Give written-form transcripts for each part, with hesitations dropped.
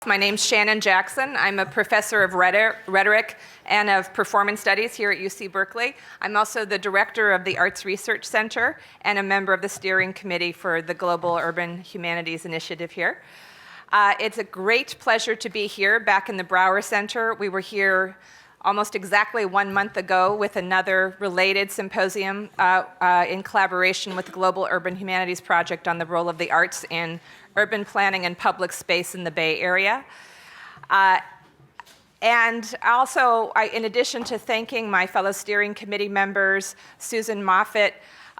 My name's Shannon Jackson. I'm a professor of rhetoric and of performance studies here at UC Berkeley. I'm also the director of the Arts Research Center and a member of the steering committee for the Global Urban Humanities Initiative here. It's a great pleasure to be here back in the Brower Center. We were here almost exactly 1 month ago with another related symposium in collaboration with the Global Urban Humanities Project on the role of the arts in urban planning and public space in the Bay Area. And also, in addition to thanking my fellow steering committee members, Susan Moffett,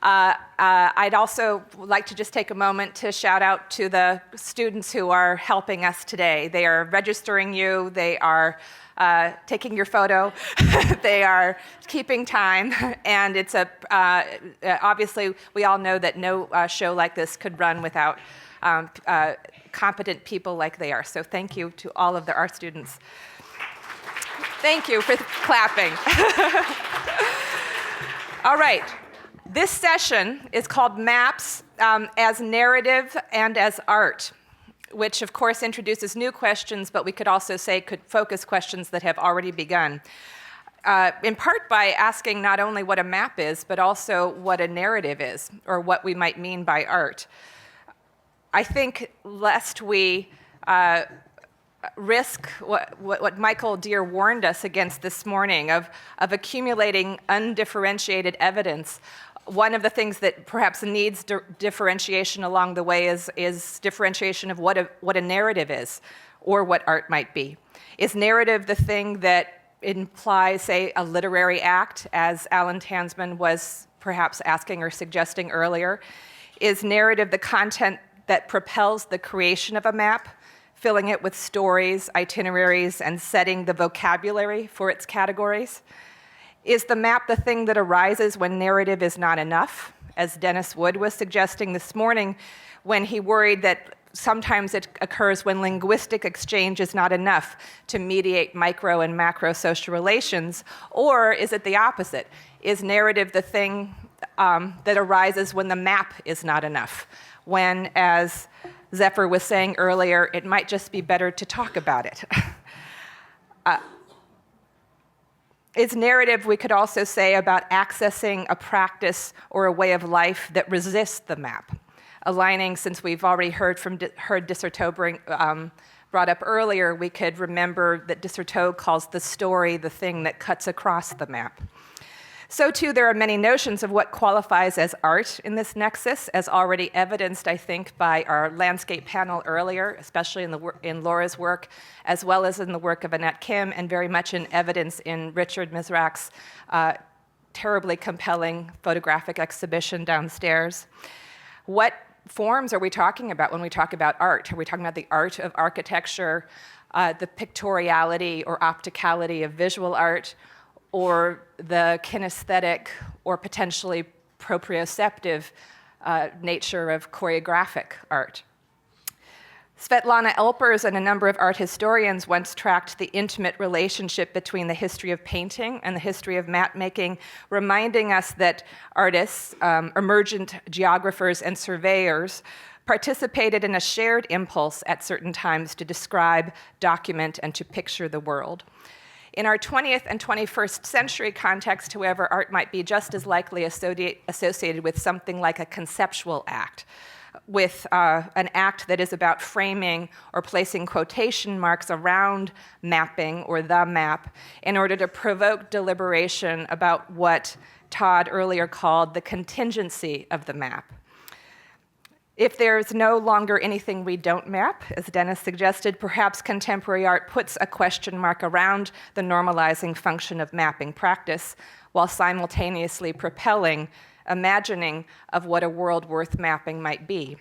I'd also like to just take a moment to shout out to the students who are helping us today. They are registering you, they are taking your photo, they are keeping time, and it's obviously we all know that no show like this could run without competent people like they are. So thank you to all of our students. Thank you for clapping. All right. This session is called Maps as Narrative and as Art, which of course introduces new questions, but we could also say could focus questions that have already begun. In part by asking not only what a map is, but also what a narrative is, or what we might mean by art. I think lest we risk what Michael Deere warned us against this morning of accumulating undifferentiated evidence. One of the things that perhaps needs differentiation along the way is differentiation of what a narrative is, or what art might be. Is narrative the thing that implies, say, a literary act, as Alan Tansman was perhaps asking or suggesting earlier? Is narrative the content that propels the creation of a map, filling it with stories, itineraries, and setting the vocabulary for its categories? Is the map the thing that arises when narrative is not enough, as Dennis Wood was suggesting this morning when he worried that sometimes it occurs when linguistic exchange is not enough to mediate micro and macro social relations? Or is it the opposite? Is narrative the thing that arises when the map is not enough? When, as Zephyr was saying earlier, it might just be better to talk about it. Is narrative, we could also say, about accessing a practice or a way of life that resists the map? Aligning, since we've already heard Dissertot brought up earlier, we could remember that Dissertot calls the story the thing that cuts across the map. So too, there are many notions of what qualifies as art in this nexus, as already evidenced, I think, by our landscape panel earlier, especially in Laura's work, as well as in the work of Annette Kim, and very much in evidence in Richard Mizrak's terribly compelling photographic exhibition downstairs. What forms are we talking about when we talk about art? Are we talking about the art of architecture, the pictoriality or opticality of visual art, or the kinesthetic or potentially proprioceptive nature of choreographic art? Svetlana Elpers and a number of art historians once tracked the intimate relationship between the history of painting and the history of map making, reminding us that artists, emergent geographers, and surveyors participated in a shared impulse at certain times to describe, document, and to picture the world. In our 20th and 21st century context, however, art might be just as likely associated with something like a conceptual act, with an act that is about framing or placing quotation marks around mapping or the map in order to provoke deliberation about what Todd earlier called the contingency of the map. If there's no longer anything we don't map, as Dennis suggested, perhaps contemporary art puts a question mark around the normalizing function of mapping practice, while simultaneously propelling imagining of what a world worth mapping might be.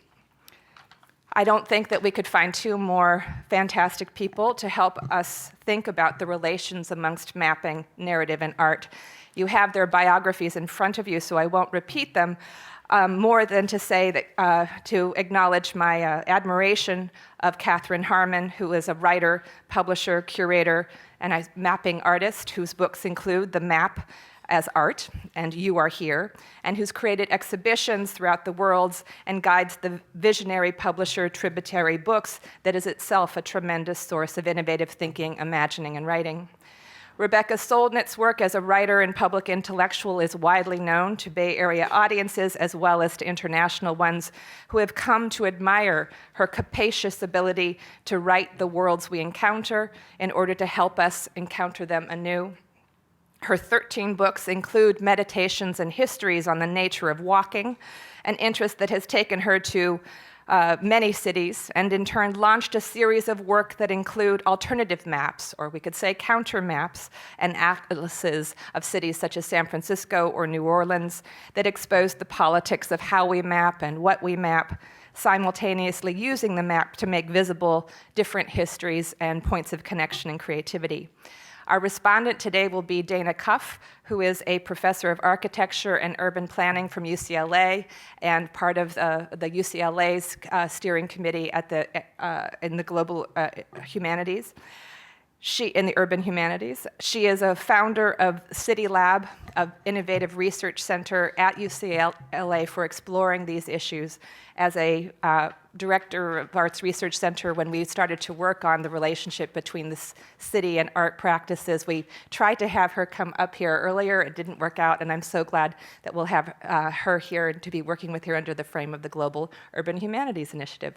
I don't think that we could find two more fantastic people to help us think about the relations amongst mapping, narrative, and art. You have their biographies in front of you, so I won't repeat them. More than to say that, to acknowledge my admiration of Katharine Harmon, who is a writer, publisher, curator, and a mapping artist whose books include The Map, as art, and you are here, and who's created exhibitions throughout the world and guides the visionary publisher Tributary Books that is itself a tremendous source of innovative thinking, imagining, and writing. Rebecca Solnit's work as a writer and public intellectual is widely known to Bay Area audiences as well as to international ones who have come to admire her capacious ability to write the worlds we encounter in order to help us encounter them anew. Her 13 books include meditations and histories on the nature of walking, an interest that has taken her to many cities, and in turn launched a series of work that include alternative maps, or we could say counter maps, and atlases of cities such as San Francisco or New Orleans that expose the politics of how we map and what we map, simultaneously using the map to make visible different histories and points of connection and creativity. Our respondent today will be Dana Cuff, who is a professor of architecture and urban planning from UCLA and part of the UCLA's steering committee in the global humanities. In the urban humanities. She is a founder of City Lab, an innovative research center at UCLA for exploring these issues. As a director of Arts Research Center, when we started to work on the relationship between the city and art practices, we tried to have her come up here earlier. It didn't work out, and I'm so glad that we'll have her here to be working with her under the frame of the Global Urban Humanities Initiative.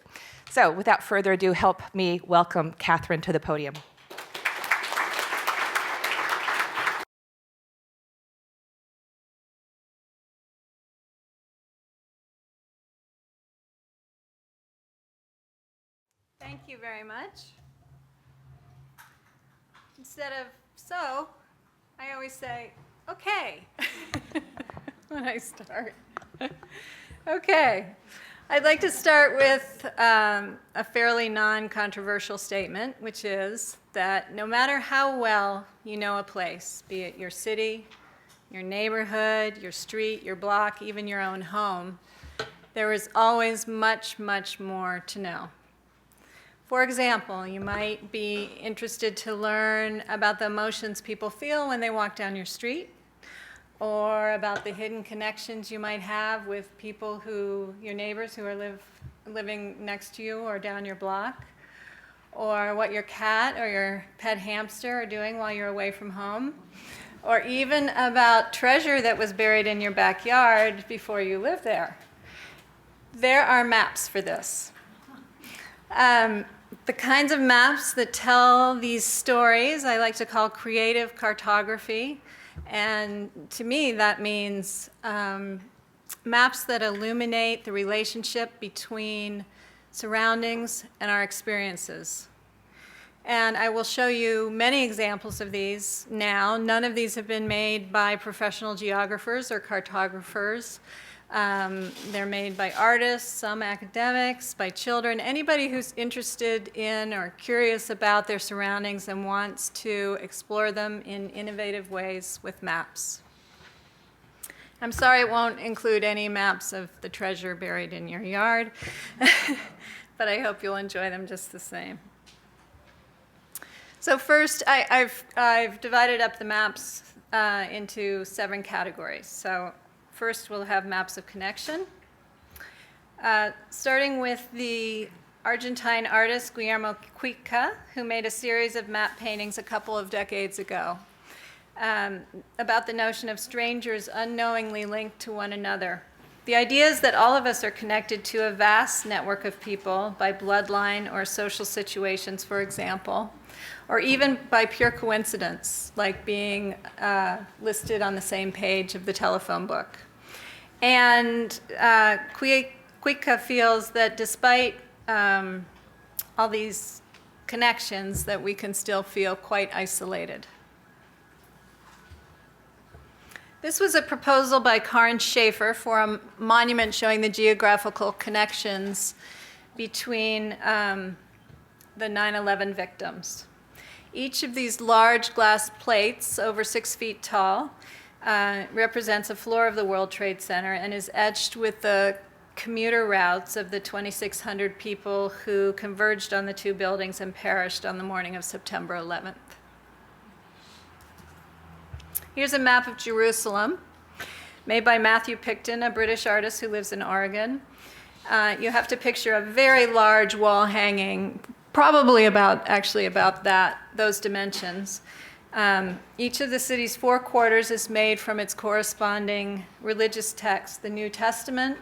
So without further ado, help me welcome Katharine to the podium. Thank you very much. Instead of so, I always say, okay, when I start. Okay. I'd like to start with a fairly non-controversial statement, which is that no matter how well you know a place, be it your city, your neighborhood, your street, your block, even your own home, there is always much, much more to know. For example, you might be interested to learn about the emotions people feel when they walk down your street, or about the hidden connections you might have with people your neighbors who are living next to you or down your block, or what your cat or your pet hamster are doing while you're away from home, or even about treasure that was buried in your backyard before you lived there. There are maps for this. The kinds of maps that tell these stories I like to call creative cartography, and to me that means maps that illuminate the relationship between surroundings and our experiences. And I will show you many examples of these now. None of these have been made by professional geographers or cartographers. They're made by artists, some academics, by children, anybody who's interested in or curious about their surroundings and wants to explore them in innovative ways with maps. I'm sorry it won't include any maps of the treasure buried in your yard, but I hope you'll enjoy them just the same. So first, I've divided up the maps into 7 categories. So first, we'll have maps of connection, starting with the Argentine artist Guillermo Cuica, who made a series of map paintings a couple of decades ago about the notion of strangers unknowingly linked to one another. The idea is that all of us are connected to a vast network of people by bloodline or social situations, for example, or even by pure coincidence, like being listed on the same page of the telephone book. And Cuica feels that despite all these connections, that we can still feel quite isolated. This was a proposal by Karin Schaefer for a monument showing the geographical connections between the 9/11 victims. Each of these large glass plates, over 6 feet tall, represents a floor of the World Trade Center and is etched with the commuter routes of the 2,600 people who converged on the 2 buildings and perished on the morning of September 11th. Here's a map of Jerusalem made by Matthew Picton, a British artist who lives in Oregon. You have to picture a very large wall hanging, probably about those dimensions. Each of the city's 4 quarters is made from its corresponding religious texts, the New Testament,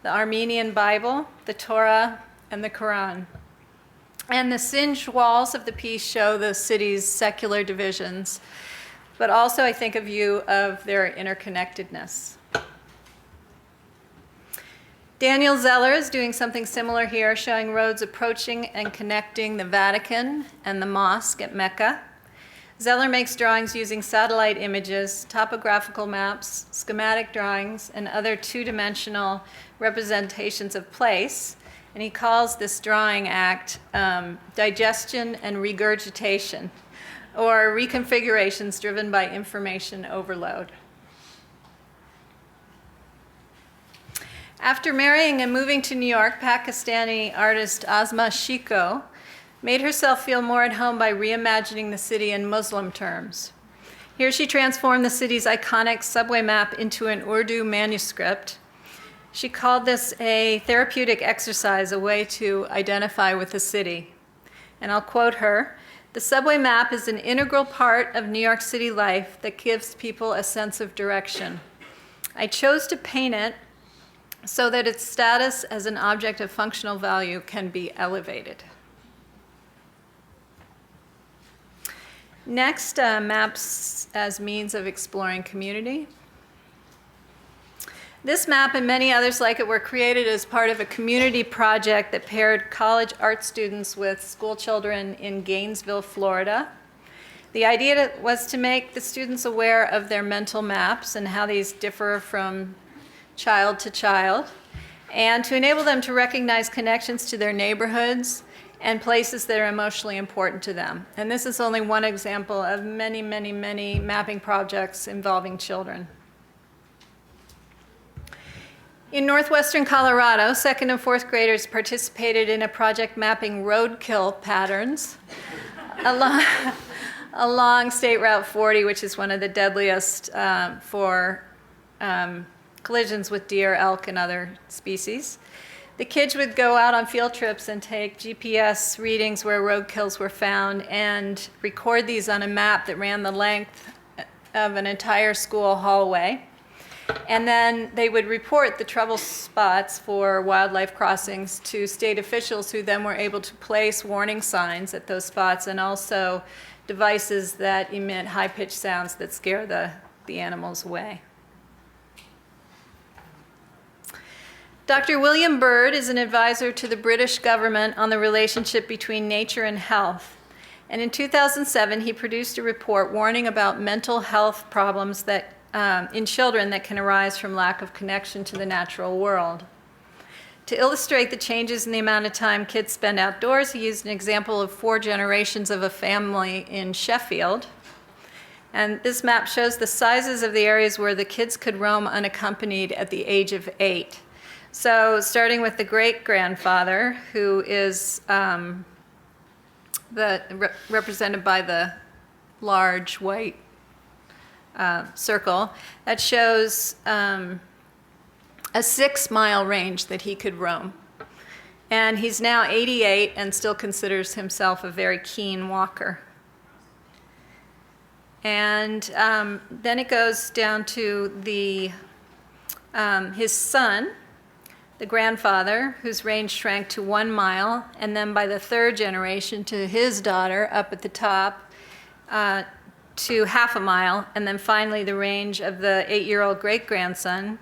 the Armenian Bible, the Torah, and the Quran. And the singed walls of the piece show the city's secular divisions, but also I think a view of their interconnectedness. Daniel Zeller is doing something similar here, showing roads approaching and connecting the Vatican and the mosque at Mecca. Zeller makes drawings using satellite images, topographical maps, schematic drawings, and other two-dimensional representations of place. And he calls this drawing act digestion and regurgitation, or reconfigurations driven by information overload. After marrying and moving to New York, Pakistani artist Asma Shiko made herself feel more at home by reimagining the city in Muslim terms. Here she transformed the city's iconic subway map into an Urdu manuscript. She called this a therapeutic exercise, a way to identify with the city. And I'll quote her, "The subway map is an integral part of New York City life that gives people a sense of direction. I chose to paint it so that its status as an object of functional value can be elevated." Next, maps as means of exploring community. This map and many others like it were created as part of a community project that paired college art students with school children in Gainesville, Florida. The idea was to make the students aware of their mental maps and how these differ from child to child, and to enable them to recognize connections to their neighborhoods and places that are emotionally important to them. And this is only one example of many, many, many mapping projects involving children. In northwestern Colorado, 2nd and 4th graders participated in a project mapping roadkill patterns along State Route 40, which is one of the deadliest for collisions with deer, elk, and other species. The kids would go out on field trips and take GPS readings where roadkills were found and record these on a map that ran the length of an entire school hallway. And then they would report the trouble spots for wildlife crossings to state officials, who then were able to place warning signs at those spots, and also devices that emit high-pitched sounds that scare the animals away. Dr. William Bird is an advisor to the British government on the relationship between nature and health. And in 2007, he produced a report warning about mental health problems that in children that can arise from lack of connection to the natural world. To illustrate the changes in the amount of time kids spend outdoors, he used an example of 4 generations of a family in Sheffield. And this map shows the sizes of the areas where the kids could roam unaccompanied at the age of 8. So starting with the great-grandfather, who is represented by the large white circle, that shows a 6-mile range that he could roam. And he's now 88 and still considers himself a very keen walker. And then it goes down to his son, the grandfather, whose range shrank to 1 mile, and then by the 3rd generation to his daughter up at the top to half a mile, and then finally the range of the 8-year-old great-grandson,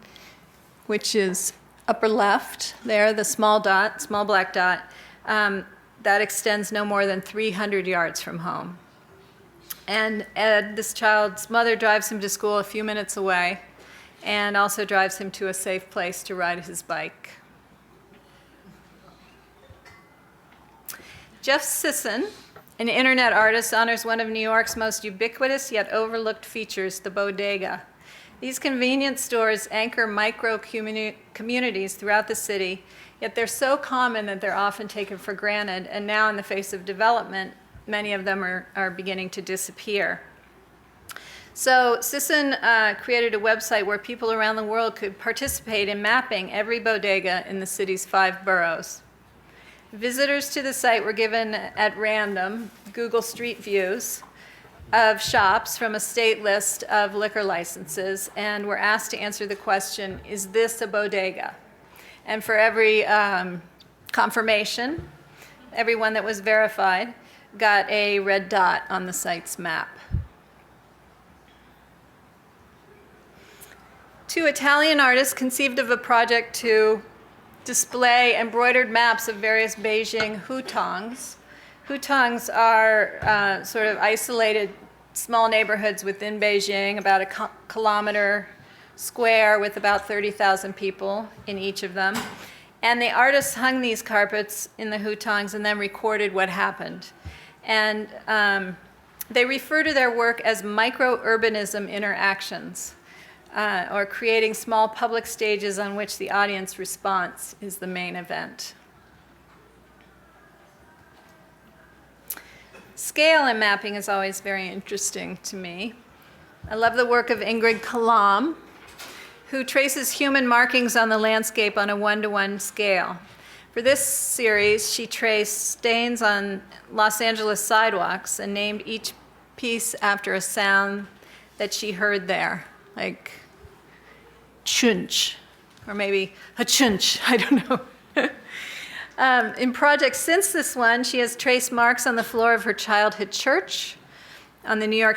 which is upper left there, the small black dot, that extends no more than 300 yards from home. And Ed, this child's mother, drives him to school a few minutes away, and also drives him to a safe place to ride his bike. Jeff Sisson, an internet artist, honors one of New York's most ubiquitous yet overlooked features, the bodega. These convenience stores anchor micro communities throughout the city, yet they're so common that they're often taken for granted, and now in the face of development, many of them are beginning to disappear. So Sisson created a website where people around the world could participate in mapping every bodega in the city's 5 boroughs. Visitors to the site were given at random Google Street Views of shops from a state list of liquor licenses and were asked to answer the question, is this a bodega? And for every confirmation, everyone that was verified got a red dot on the site's map. 2 Italian artists conceived of a project to display embroidered maps of various Beijing hutongs. Hutongs are sort of isolated small neighborhoods within Beijing, about a kilometer square with about 30,000 people in each of them. And the artists hung these carpets in the hutongs and then recorded what happened. And they refer to their work as micro-urbanism interactions, or creating small public stages on which the audience response is the main event. Scale in mapping is always very interesting to me. I love the work of Ingrid Kalam, who traces human markings on the landscape on a 1-to-1 scale. For this series, she traced stains on Los Angeles sidewalks and named each piece after a sound that she heard there, like chunch, or maybe a chunch, I don't know. In projects since this one, she has traced marks on the floor of her childhood church, on the New York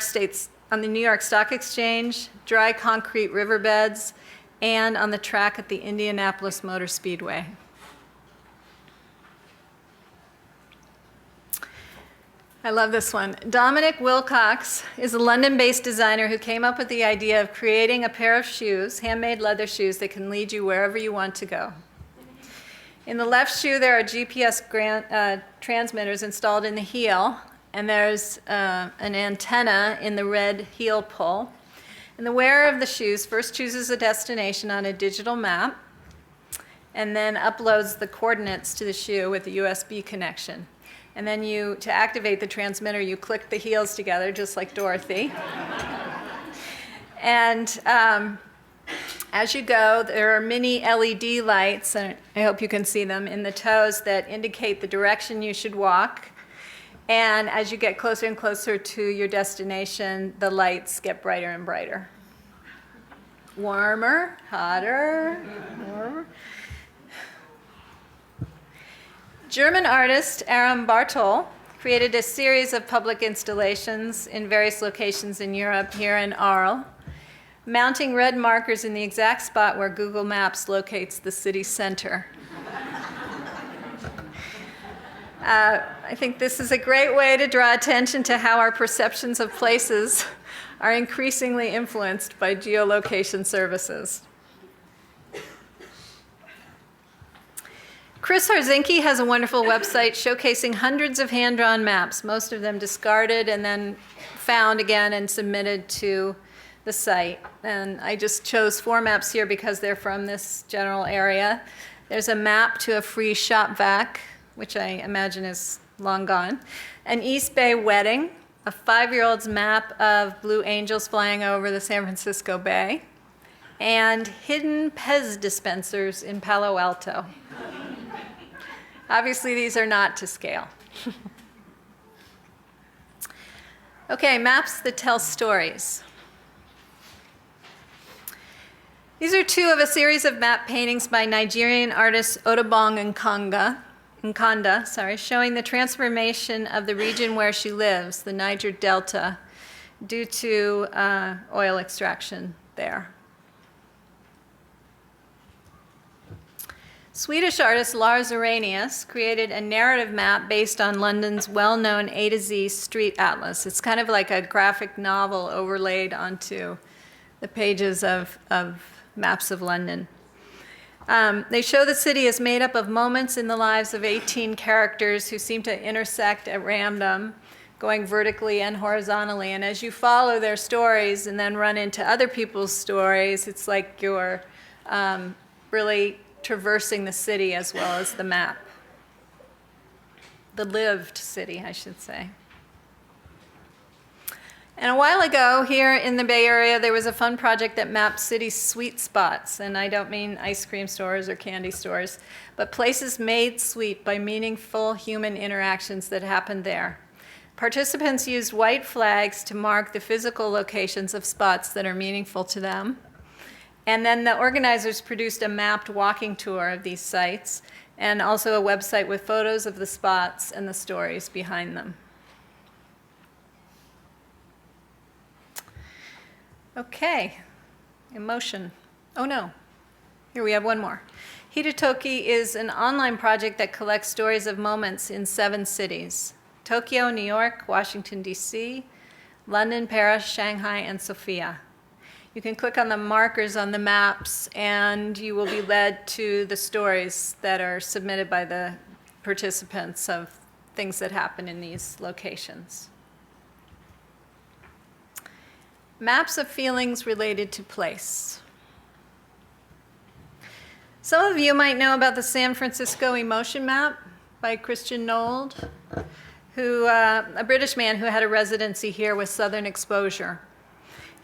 Stock Exchange, dry concrete riverbeds, and on the track at the Indianapolis Motor Speedway. I love this one. Dominic Wilcox is a London-based designer who came up with the idea of creating a pair of shoes, handmade leather shoes, that can lead you wherever you want to go. In the left shoe, there are GPS transmitters installed in the heel, and there's an antenna in the red heel pull. And the wearer of the shoes first chooses a destination on a digital map, and then uploads the coordinates to the shoe with a USB connection. And then to activate the transmitter, you click the heels together, just like Dorothy. And as you go, there are mini LED lights, and I hope you can see them, in the toes that indicate the direction you should walk. And as you get closer and closer to your destination, the lights get brighter and brighter. Warmer, hotter, warmer. German artist Aram Bartol created a series of public installations in various locations in Europe, here in Arles, mounting red markers in the exact spot where Google Maps locates the city center. I think this is a great way to draw attention to how our perceptions of places are increasingly influenced by geolocation services. Chris Harzinki has a wonderful website showcasing hundreds of hand-drawn maps, most of them discarded and then found again and submitted to the site. And I just chose 4 maps here because they're from this general area. There's a map to a free shop vac, which I imagine is long gone, an East Bay wedding, a 5-year-old's map of blue angels flying over the San Francisco Bay, and hidden Pez dispensers in Palo Alto. Obviously, these are not to scale. Okay, maps that tell stories. These are 2 of a series of map paintings by Nigerian artist Odobong Nkanda, showing the transformation of the region where she lives, the Niger Delta, due to oil extraction there. Swedish artist Lars Arrhenius created a narrative map based on London's well-known A to Z street atlas. It's kind of like a graphic novel overlaid onto the pages of maps of London. They show the city is made up of moments in the lives of 18 characters who seem to intersect at random, going vertically and horizontally. And as you follow their stories and then run into other people's stories, it's like you're really traversing the city as well as the map. The lived city, I should say. And a while ago, here in the Bay Area, there was a fun project that mapped city sweet spots. And I don't mean ice cream stores or candy stores, but places made sweet by meaningful human interactions that happened there. Participants used white flags to mark the physical locations of spots that are meaningful to them. And then the organizers produced a mapped walking tour of these sites and also a website with photos of the spots and the stories behind them. Okay, emotion. Oh no, here we have one more. Hitatoki is an online project that collects stories of moments in 7 cities: Tokyo, New York, Washington, D.C., London, Paris, Shanghai, and Sofia. You can click on the markers on the maps and you will be led to the stories that are submitted by the participants of things that happen in these locations. Maps of feelings related to place. Some of you might know about the San Francisco Emotion Map by Christian Nold, a British man who had a residency here with Southern exposure.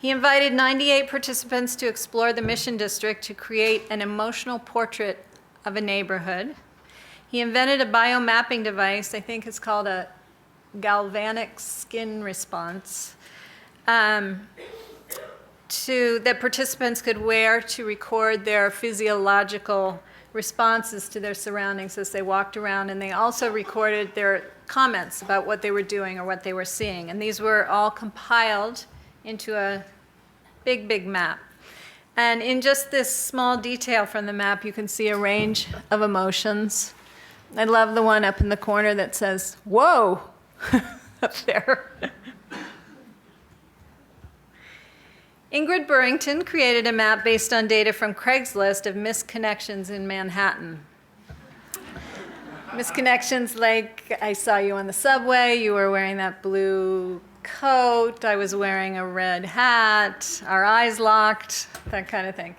He invited 98 participants to explore the Mission District to create an emotional portrait of a neighborhood. He invented a biomapping device, I think it's called a galvanic skin response, that participants could wear to record their physiological responses to their surroundings as they walked around, and they also recorded their comments about what they were doing or what they were seeing. And these were all compiled into a big, big map. And in just this small detail from the map, you can see a range of emotions. I love the one up in the corner that says, "Whoa," up there. Ingrid Burrington created a map based on data from Craigslist of missed connections in Manhattan. Missed connections like, I saw you on the subway, you were wearing that blue coat, I was wearing a red hat, our eyes locked, that kind of thing.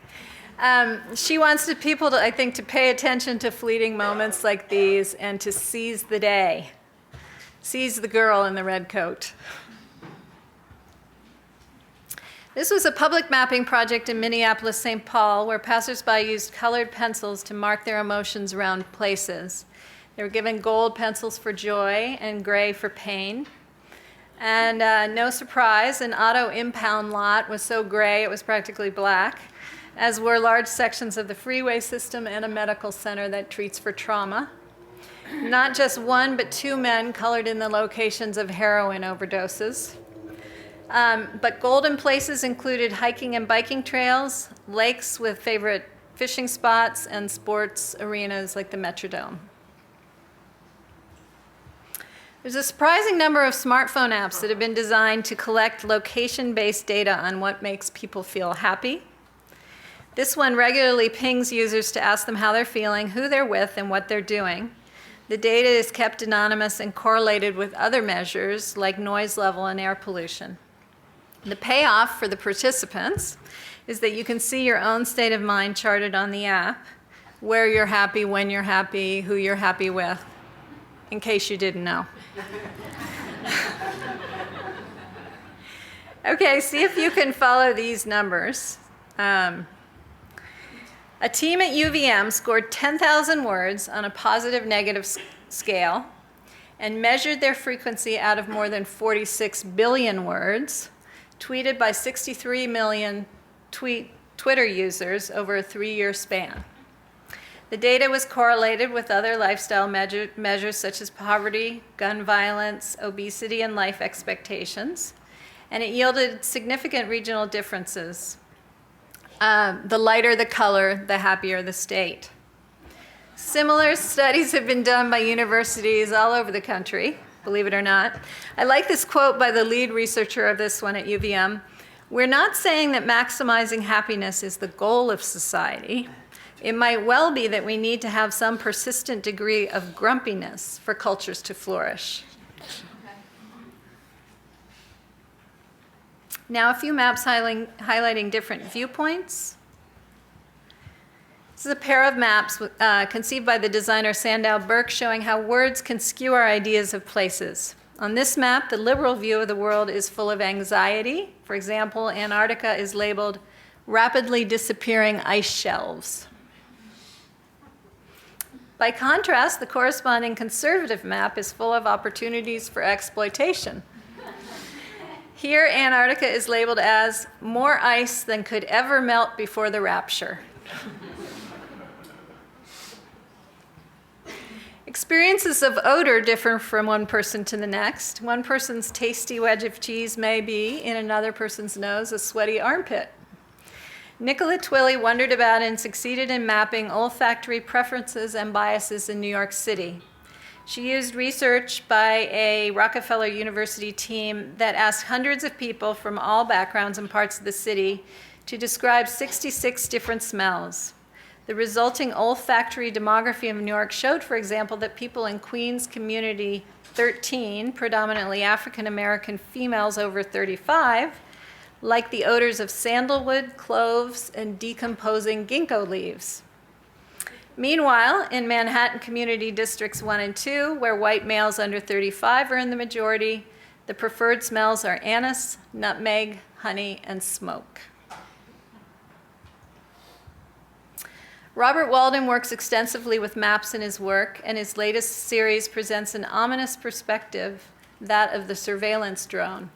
She wants people to, I think, to pay attention to fleeting moments like these and to seize the day. Seize the girl in the red coat. This was a public mapping project in Minneapolis, St. Paul, where passersby used colored pencils to mark their emotions around places. They were given gold pencils for joy and gray for pain. And no surprise, an auto impound lot was so gray it was practically black, as were large sections of the freeway system and a medical center that treats for trauma. Not just one, but 2 men colored in the locations of heroin overdoses. But golden places included hiking and biking trails, lakes with favorite fishing spots, and sports arenas like the Metrodome. There's a surprising number of smartphone apps that have been designed to collect location-based data on what makes people feel happy. This one regularly pings users to ask them how they're feeling, who they're with, and what they're doing. The data is kept anonymous and correlated with other measures like noise level and air pollution. The payoff for the participants is that you can see your own state of mind charted on the app, where you're happy, when you're happy, who you're happy with, in case you didn't know. Okay, see if you can follow these numbers. A team at UVM scored 10,000 words on a positive-negative scale and measured their frequency out of more than 46 billion words, tweeted by 63 million Twitter users over a 3-year span. The data was correlated with other lifestyle measures such as poverty, gun violence, obesity, and life expectations, and it yielded significant regional differences. The lighter the color, the happier the state. Similar studies have been done by universities all over the country, believe it or not. I like this quote by the lead researcher of this one at UVM. "We're not saying that maximizing happiness is the goal of society. It might well be that we need to have some persistent degree of grumpiness for cultures to flourish." Now a few maps highlighting different viewpoints. This is a pair of maps conceived by the designer Sandow Birk showing how words can skew our ideas of places. On this map, the liberal view of the world is full of anxiety. For example, Antarctica is labeled rapidly disappearing ice shelves. By contrast, the corresponding conservative map is full of opportunities for exploitation. Here, Antarctica is labeled as more ice than could ever melt before the rapture. Experiences of odor differ from one person to the next. One person's tasty wedge of cheese may be, in another person's nose, a sweaty armpit. Nicola Twilley wondered about and succeeded in mapping olfactory preferences and biases in New York City. She used research by a Rockefeller University team that asked hundreds of people from all backgrounds and parts of the city to describe 66 different smells. The resulting olfactory demography of New York showed, for example, that people in Queens Community 13, predominantly African American females over 35, like the odors of sandalwood, cloves, and decomposing ginkgo leaves. Meanwhile, in Manhattan Community Districts 1 and 2, where white males under 35 are in the majority, the preferred smells are anise, nutmeg, honey, and smoke. Robert Walden works extensively with maps in his work, and his latest series presents an ominous perspective, that of the surveillance drone.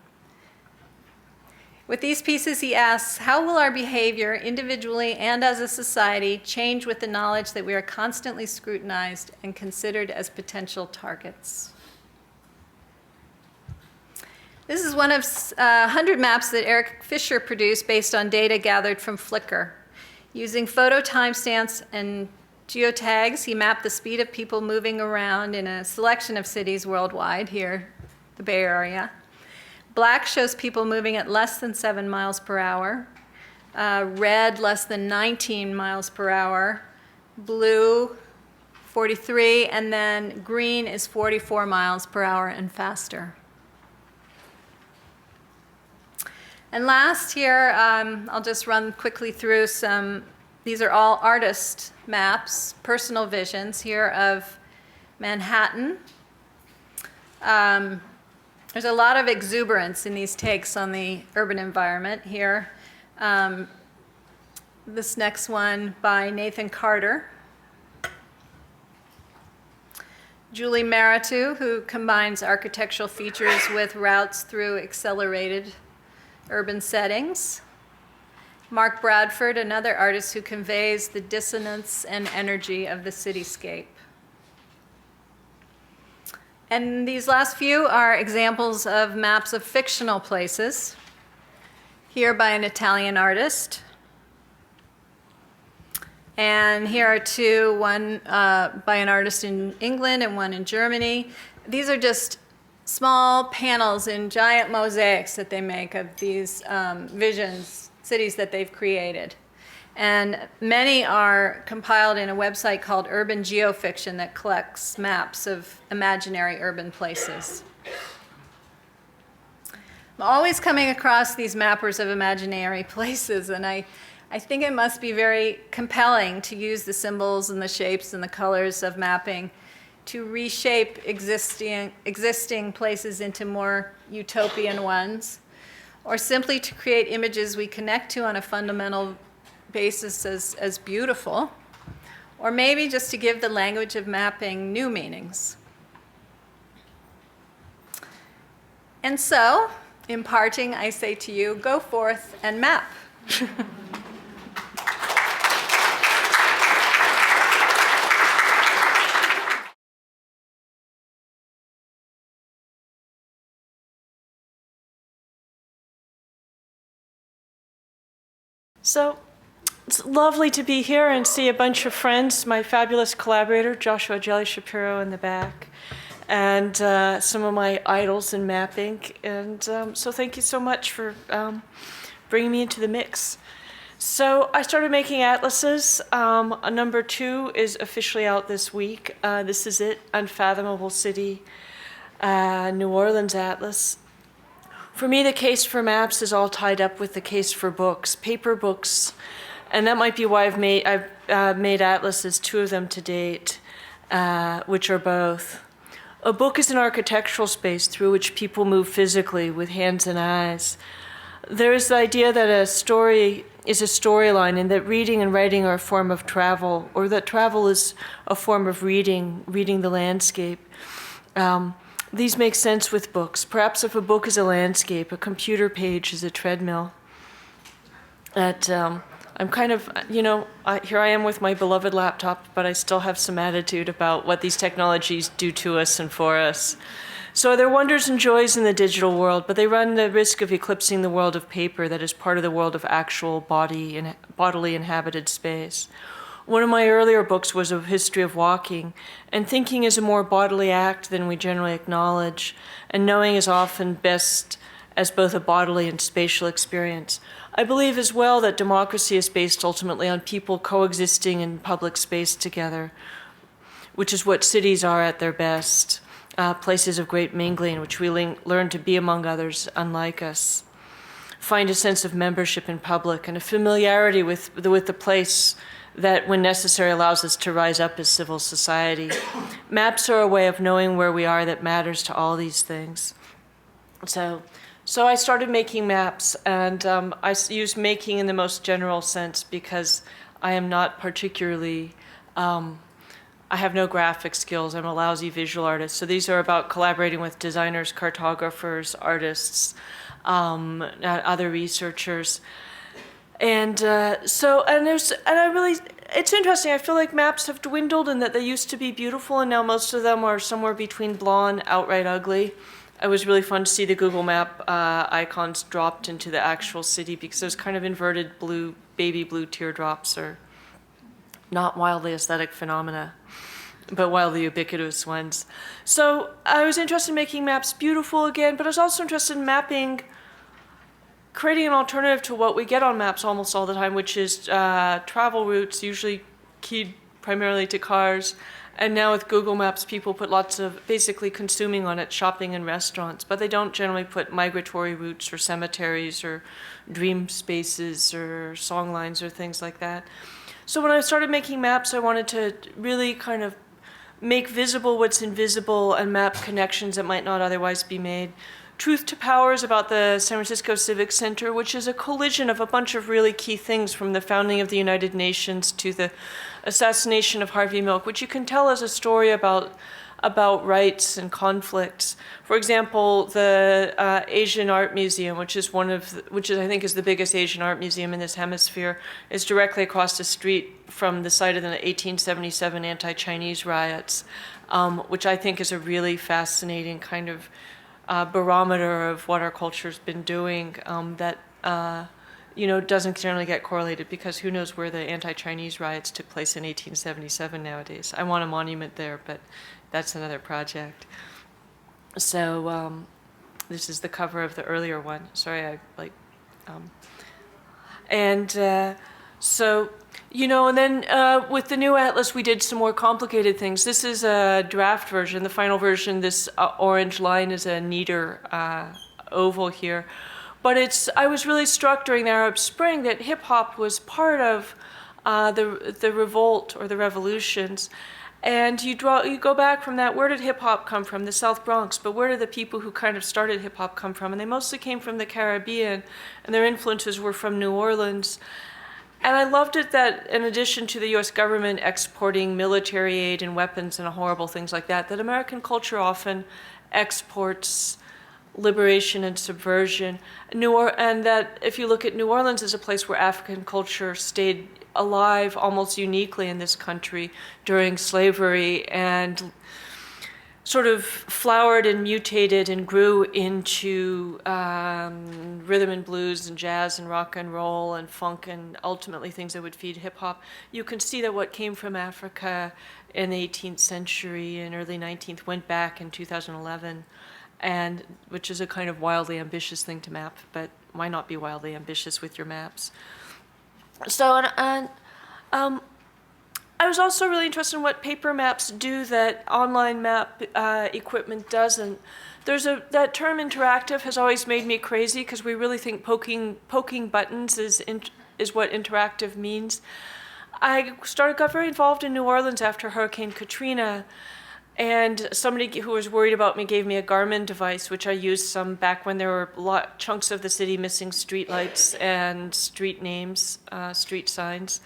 With these pieces, he asks, how will our behavior, individually and as a society, change with the knowledge that we are constantly scrutinized and considered as potential targets? This is one of 100 maps that Eric Fisher produced based on data gathered from Flickr. Using photo timestamps and geotags, he mapped the speed of people moving around in a selection of cities worldwide, here, the Bay Area. Black shows people moving at less than 7 miles per hour. Red, less than 19 miles per hour. Blue, 43, and then green is 44 miles per hour and faster. And last here, I'll just run quickly through some, these are all artist maps, personal visions here of Manhattan. There's a lot of exuberance in these takes on the urban environment here. This next one by Nathan Carter. Julie Maritou, who combines architectural features with routes through accelerated urban settings. Mark Bradford, another artist who conveys the dissonance and energy of the cityscape. And these last few are examples of maps of fictional places, here by an Italian artist. And here are two, one by an artist in England and one in Germany. These are just small panels in giant mosaics that they make of these visions, cities that they've created. And many are compiled in a website called Urban Geofiction that collects maps of imaginary urban places. I'm always coming across these mappers of imaginary places, and I think it must be very compelling to use the symbols and the shapes and the colors of mapping to reshape existing places into more utopian ones, or simply to create images we connect to on a fundamental basis as beautiful, or maybe just to give the language of mapping new meanings. And so, in parting, I say to you, go forth and map. So it's lovely to be here and see a bunch of friends, my fabulous collaborator, Joshua Jelly Shapiro in the back, and some of my idols in mapping. And so thank you so much for bringing me into the mix. So I started making atlases. Number 2 is officially out this week. This is it, Unfathomable City, New Orleans Atlas. For me, the case for maps is all tied up with the case for books, paper books, and that might be why I've made atlases, 2 of them to date, which are both A book is an architectural space through which people move physically with hands and eyes. There is the idea that a story is a storyline and that reading and writing are a form of travel, or that travel is a form of reading the landscape. These make sense with books. Perhaps if a book is a landscape, a computer page is a treadmill. I'm kind of, here I am with my beloved laptop, but I still have some attitude about what these technologies do to us and for us. So there are wonders and joys in the digital world, but they run the risk of eclipsing the world of paper that is part of the world of actual bodily inhabited space. One of my earlier books was a history of walking, and thinking is a more bodily act than we generally acknowledge, and knowing is often best as both a bodily and spatial experience. I believe as well that democracy is based ultimately on people coexisting in public space together, which is what cities are at their best, places of great mingling, which we learn to be among others unlike us. Find a sense of membership in public and a familiarity with the place that, when necessary, allows us to rise up as civil society. Maps are a way of knowing where we are that matters to all these things. So I started making maps, and I use making in the most general sense because I am not particularly, I have no graphic skills. I'm a lousy visual artist. So these are about collaborating with designers, cartographers, artists, other researchers. It's interesting. I feel like maps have dwindled and that they used to be beautiful, and now most of them are somewhere between blah and outright ugly. It was really fun to see the Google Map icons dropped into the actual city because those kind of inverted baby blue teardrops are not wildly aesthetic phenomena, but wildly ubiquitous ones. So I was interested in making maps beautiful again, but I was also interested in creating an alternative to what we get on maps almost all the time, which is travel routes, usually keyed primarily to cars. And now with Google Maps, people put lots of basically consuming on it, shopping and restaurants, but they don't generally put migratory routes or cemeteries or dream spaces or song lines or things like that. So when I started making maps, I wanted to really kind of make visible what's invisible and map connections that might not otherwise be made. Truth to Power is about the San Francisco Civic Center, which is a collision of a bunch of really key things, from the founding of the United Nations to the assassination of Harvey Milk, which you can tell as a story about rights and conflicts. For example, the Asian Art Museum, which I think is the biggest Asian art museum in this hemisphere, is directly across the street from the site of the 1877 anti-Chinese riots, which I think is a really fascinating kind of barometer of what our culture's been doing that doesn't generally get correlated, because who knows where the anti-Chinese riots took place in 1877 nowadays. I want a monument there, but that's another project. So this is the cover of the earlier one. Sorry, and then with the new atlas, we did some more complicated things. This is a draft version. The final version, this orange line is a neater oval here. But I was really struck during the Arab Spring that hip hop was part of the revolt or the revolutions. And you go back from that. Where did hip hop come from? The South Bronx. But where did the people who kind of started hip hop come from? And they mostly came from the Caribbean, and their influences were from New Orleans. And I loved it that, in addition to the U.S. government exporting military aid and weapons and horrible things like that, that American culture often exports liberation and subversion. And that if you look at New Orleans as a place where African culture stayed alive almost uniquely in this country during slavery, and sort of flowered and mutated and grew into rhythm and blues and jazz and rock and roll and funk and ultimately things that would feed hip hop. You can see that what came from Africa in the 18th century and early 19th went back in 2011, and which is a kind of wildly ambitious thing to map, but why not be wildly ambitious with your maps? So, I was also really interested in what paper maps do that online map equipment doesn't. That term interactive has always made me crazy, because we really think poking buttons is what interactive means. I got very involved in New Orleans after Hurricane Katrina, And somebody who was worried about me gave me a Garmin device, which I used some back when there were chunks of the city missing streetlights and street names, street signs.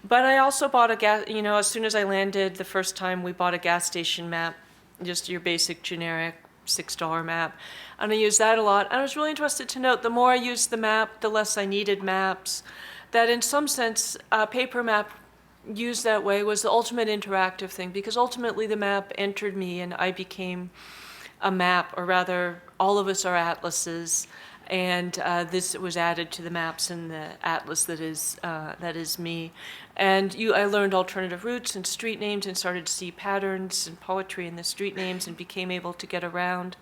But I also bought as soon as I landed the first time, we bought a gas station map, just your basic generic $6 map. And I used that a lot. And I was really interested to note the more I used the map, the less I needed maps. That in some sense, a paper map used that way was the ultimate interactive thing, because ultimately the map entered me and I became a map, or rather all of us are atlases, and this was added to the maps in the atlas that is me. And I learned alternative routes and street names and started to see patterns and poetry in the street names and became able to get around.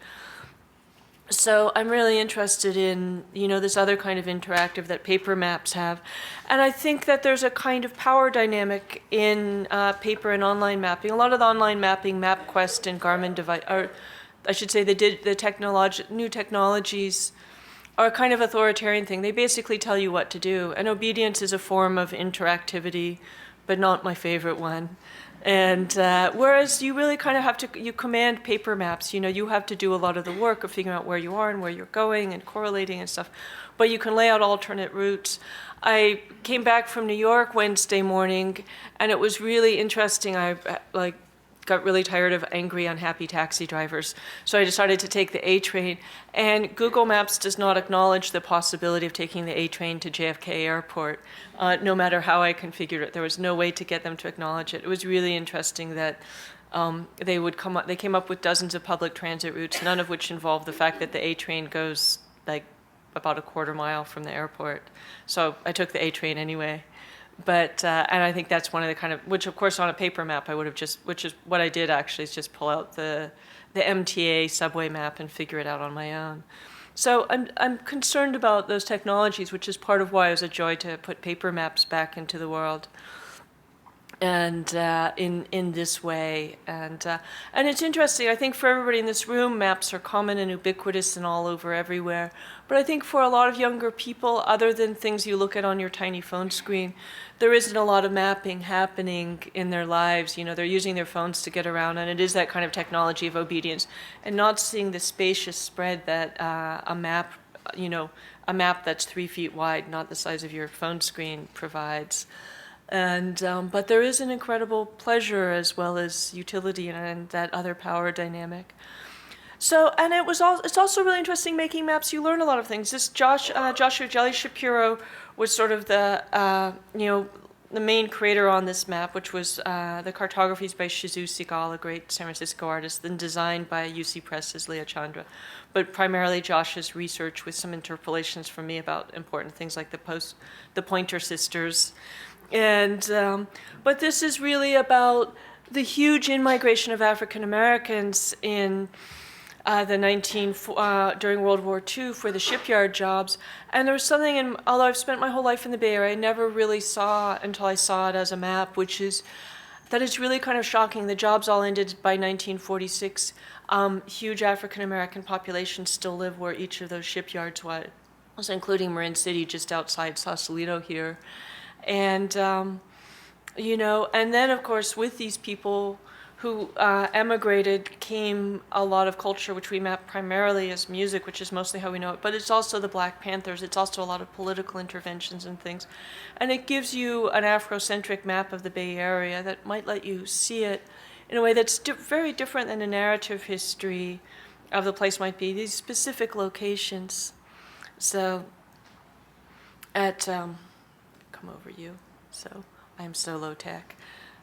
So I'm really interested in, this other kind of interactive that paper maps have. And I think that there's a kind of power dynamic in paper and online mapping. A lot of the online mapping, MapQuest and Garmin device, or I should say the new technologies are a kind of authoritarian thing. They basically tell you what to do. And obedience is a form of interactivity, but not my favorite one. And whereas you really kind of you command paper maps, you have to do a lot of the work of figuring out where you are and where you're going and correlating and stuff, but you can lay out alternate routes. I came back from New York Wednesday morning, and it was really interesting. I got really tired of angry, unhappy taxi drivers, so I decided to take the A train. And Google Maps does not acknowledge the possibility of taking the A train to JFK Airport, no matter how I configured it. There was no way to get them to acknowledge it. It was really interesting that they came up with dozens of public transit routes, none of which involved the fact that the A train goes about a quarter mile from the airport. So I took the A train anyway. But, and I think that's one of the which of course on a paper map I would have which is what I did actually, is just pull out the MTA subway map and figure it out on my own. So I'm concerned about those technologies, which is part of why it was a joy to put paper maps back into the world. And in this way, and it's interesting. I think for everybody in this room, maps are common and ubiquitous and all over everywhere. But I think for a lot of younger people, other than things you look at on your tiny phone screen, there isn't a lot of mapping happening in their lives. They're using their phones to get around, and it is that kind of technology of obedience, and not seeing the spacious spread that a map that's 3 feet wide, not the size of your phone screen, provides. And but there is an incredible pleasure as well as utility and that other power dynamic. So, and it's also really interesting making maps. You learn a lot of things. This Joshua Jelly Shapiro was sort of the main creator on this map, which was the cartographies by Shizu Segal, a great San Francisco artist, then designed by UC Press's Leah Chandra. But primarily Josh's research with some interpolations from me about important things like the Pointer Sisters. And but this is really about the huge in-migration of African Americans in during World War II for the shipyard jobs. And there was something, although I've spent my whole life in the Bay Area, I never really saw until I saw it as a map, which is that it's really kind of shocking. The jobs all ended by 1946. Huge African American populations still live where each of those shipyards was, including Marin City, just outside Sausalito here. And, and then, of course, with these people who emigrated came a lot of culture, which we map primarily as music, which is mostly how we know it. But it's also the Black Panthers. It's also a lot of political interventions and things. And it gives you an Afrocentric map of the Bay Area that might let you see it in a way that's very different than a narrative history of the place might be, these specific locations. So come over you. So I'm so low tech.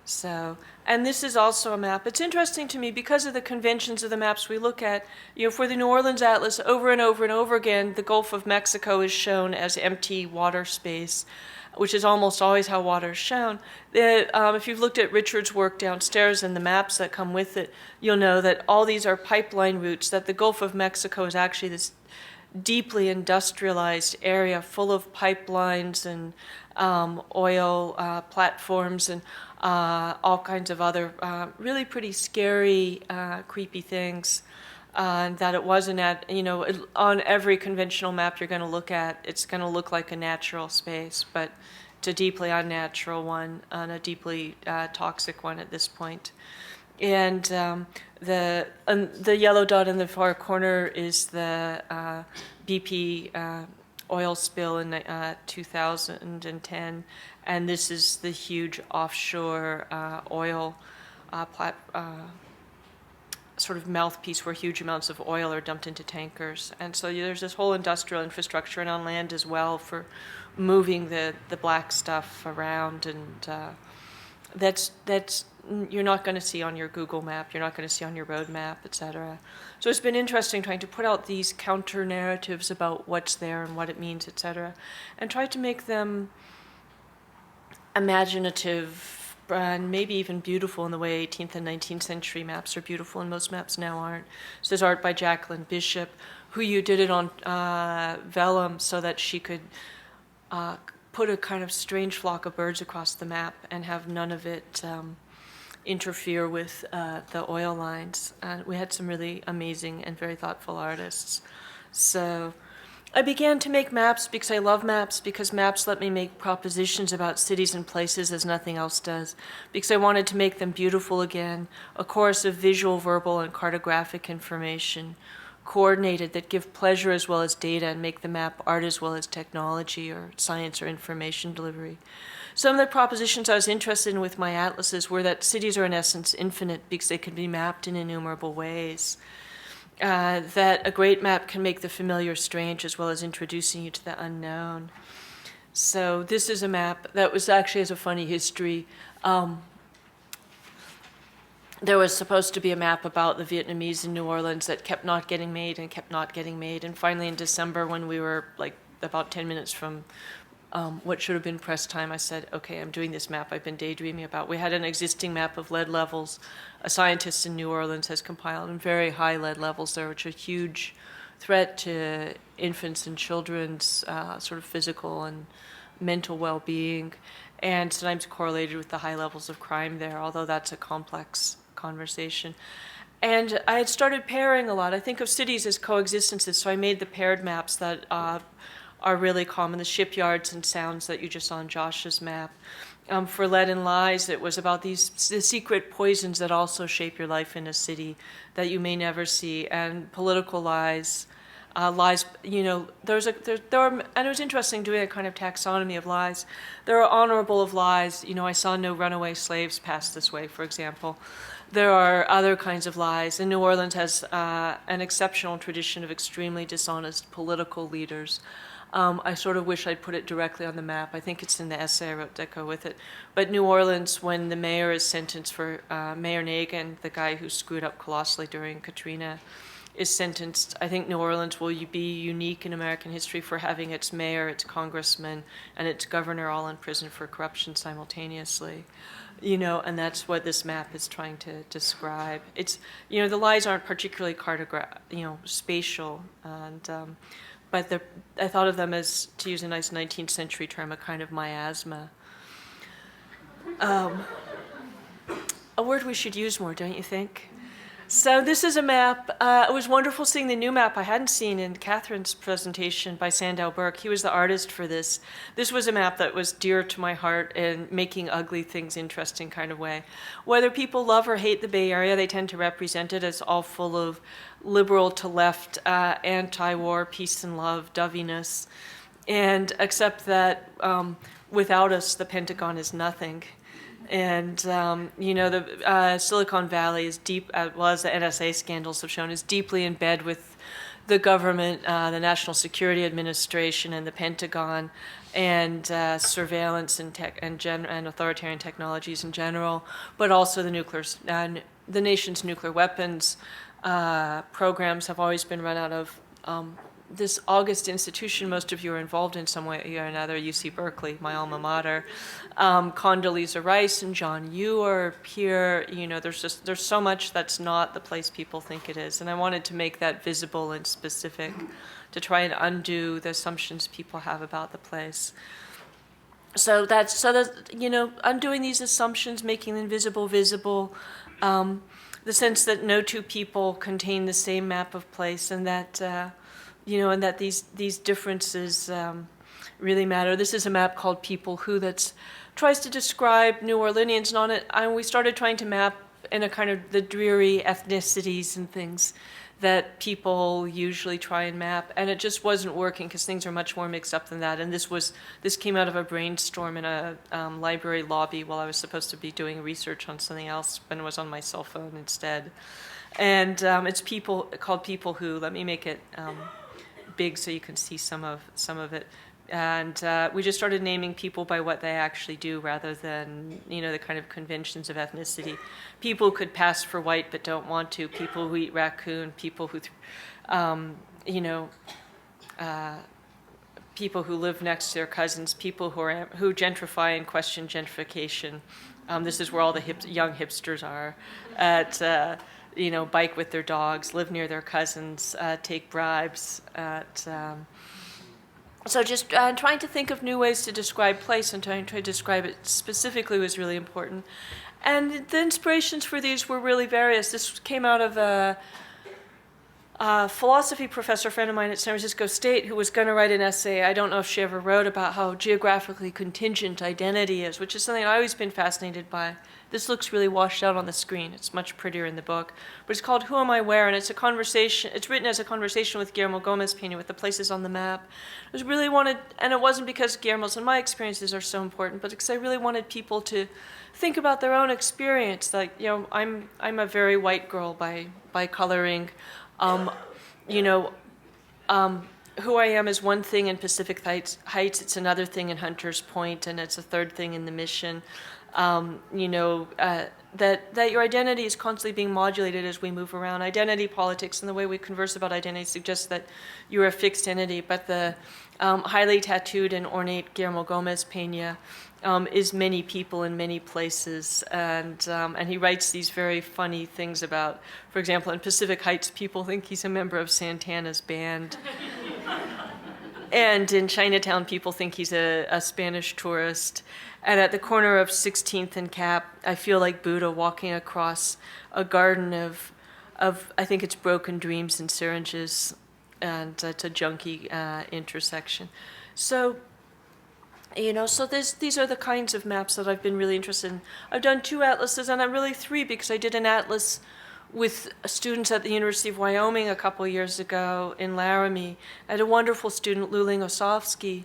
So, and this is also a map. It's interesting to me because of the conventions of the maps we look at. For the New Orleans Atlas, over and over and over again, the Gulf of Mexico is shown as empty water space, which is almost always how water is shown. If you've looked at Richard's work downstairs and the maps that come with it, you'll know that all these are pipeline routes, that the Gulf of Mexico is actually this deeply industrialized area full of pipelines and oil platforms and all kinds of other really pretty scary, creepy things. That it wasn't on every conventional map you're going to look at, it's going to look like a natural space, but it's a deeply unnatural one and a deeply toxic one at this point. And the yellow dot in the far corner is the BP oil spill in 2010, and this is the huge offshore oil sort of mouthpiece where huge amounts of oil are dumped into tankers. And so there's this whole industrial infrastructure and on land as well for moving the black stuff around, and that's you're not going to see on your Google map, you're not going to see on your road map, etc. So it's been interesting trying to put out these counter narratives about what's there and what it means, etc., and try to make them imaginative and maybe even beautiful in the way 18th and 19th century maps are beautiful, and most maps now aren't. So there's art by Jacqueline Bishop, who you did it on vellum so that she could put a kind of strange flock of birds across the map and have none of it interfere with the oil lines. We had some really amazing and very thoughtful artists. So I began to make maps because I love maps, because maps let me make propositions about cities and places as nothing else does, because I wanted to make them beautiful again, a chorus of visual, verbal, and cartographic information, coordinated, that give pleasure as well as data and make the map art as well as technology or science or information delivery. Some of the propositions I was interested in with my atlases were that cities are in essence infinite because they can be mapped in innumerable ways. That a great map can make the familiar strange as well as introducing you to the unknown. So this is a map that was actually, has a funny history. There was supposed to be a map about the Vietnamese in New Orleans that kept not getting made and kept not getting made. And finally in December, when we were like about 10 minutes from what should have been press time, I said, okay, I'm doing this map I've been daydreaming about. We had an existing map of lead levels. A scientist in New Orleans has compiled in very high lead levels there, which are a huge threat to infants and children's sort of physical and mental well-being, and sometimes correlated with the high levels of crime there, although that's a complex conversation. And I had started pairing a lot. I think of cities as coexistences, so I made the paired maps that are really common, the shipyards and sounds that you just saw on Josh's map. For Lead and Lies, it was about the secret poisons that also shape your life in a city that you may never see, and political lies. Lies, you know, there are, and it was interesting doing a kind of taxonomy of lies. There are honorable of lies. You know, I saw no runaway slaves pass this way, for example. There are other kinds of lies. And New Orleans has an exceptional tradition of extremely dishonest political leaders. I sort of wish I'd put it directly on the map. I think it's in the essay I wrote that go with it. But New Orleans, when the mayor is sentenced for, Mayor Nagin, the guy who screwed up colossally during Katrina, is sentenced. I think New Orleans will be unique in American history for having its mayor, its congressman, and its governor all in prison for corruption simultaneously. You know, and that's what this map is trying to describe. It's, you know, the lies aren't particularly spatial, and but I thought of them as, to use a nice 19th century term, a kind of miasma. A word we should use more, don't you think? So this is a map. It was wonderful seeing the new map I hadn't seen in Katharine's presentation by Sandow Burke. He was the artist for this. This was a map that was dear to my heart in making ugly things interesting kind of way. Whether people love or hate the Bay Area, they tend to represent it as all full of liberal to left, anti-war, peace and love, doviness, and accept that without us, the Pentagon is nothing. And, you know, the Silicon Valley is deep, well, as the NSA scandals have shown, is deeply in bed with the government, the National Security Administration, and the Pentagon, and surveillance and and authoritarian technologies in general, but also the nation's nuclear weapons programs have always been run out of this august institution most of you are involved in some way or another, UC Berkeley, my alma mater. Condoleezza Rice and John Yoo are here. You know, there's so much that's not the place people think it is. And I wanted to make that visible and specific to try and undo the assumptions people have about the place. So that's, you know, undoing these assumptions, making them visible, the sense that no two people contain the same map of place, and that, you know, and that these differences really matter. This is a map called People Who that tries to describe New Orleanians. And on it, we started trying to map in a kind of the dreary ethnicities and things that people usually try and map, and it just wasn't working because things are much more mixed up than that. And this came out of a brainstorm in a library lobby while I was supposed to be doing research on something else, but it was on my cell phone instead. And it's called People Who. Let me make it big so you can see some of it. And we just started naming people by what they actually do rather than, the kind of conventions of ethnicity. People who could pass for white but don't want to, people who eat raccoon, people who, people who live next to their cousins, people who gentrify and question gentrification. This is where all the young hipsters are at, bike with their dogs, live near their cousins, take bribes at... So just trying to think of new ways to describe place and trying to describe it specifically was really important. And the inspirations for these were really various. This came out of a philosophy professor friend of mine at San Francisco State who was going to write an essay. I don't know if she ever wrote about how geographically contingent identity is, which is something I've always been fascinated by. This looks really washed out on the screen. It's much prettier in the book. But it's called Who Am I Where? And it's a conversation. It's written as a conversation with Guillermo Gomez Pena with the places on the map. I was really wanted, and it wasn't because Guillermo's and my experiences are so important, but because I really wanted people to think about their own experience. Like, I'm a very white girl by coloring. Who I am is one thing in Pacific Heights. It's another thing in Hunters Point, and it's a third thing in the Mission. That your identity is constantly being modulated as we move around. Identity politics and the way we converse about identity suggests that you're a fixed entity, but the highly tattooed and ornate Guillermo Gomez Pena is many people in many places, and he writes these very funny things about, for example, in Pacific Heights, people think he's a member of Santana's band. And in Chinatown, people think he's a Spanish tourist. And at the corner of 16th and Cap, I feel like Buddha walking across a garden of I think it's broken dreams and syringes, and it's a junky intersection. So, so these are the kinds of maps that I've been really interested in. I've done 2 atlases, and I'm really 3 because I did an atlas with students at the University of Wyoming a couple years ago in Laramie. I had a wonderful student, Luling Osofsky,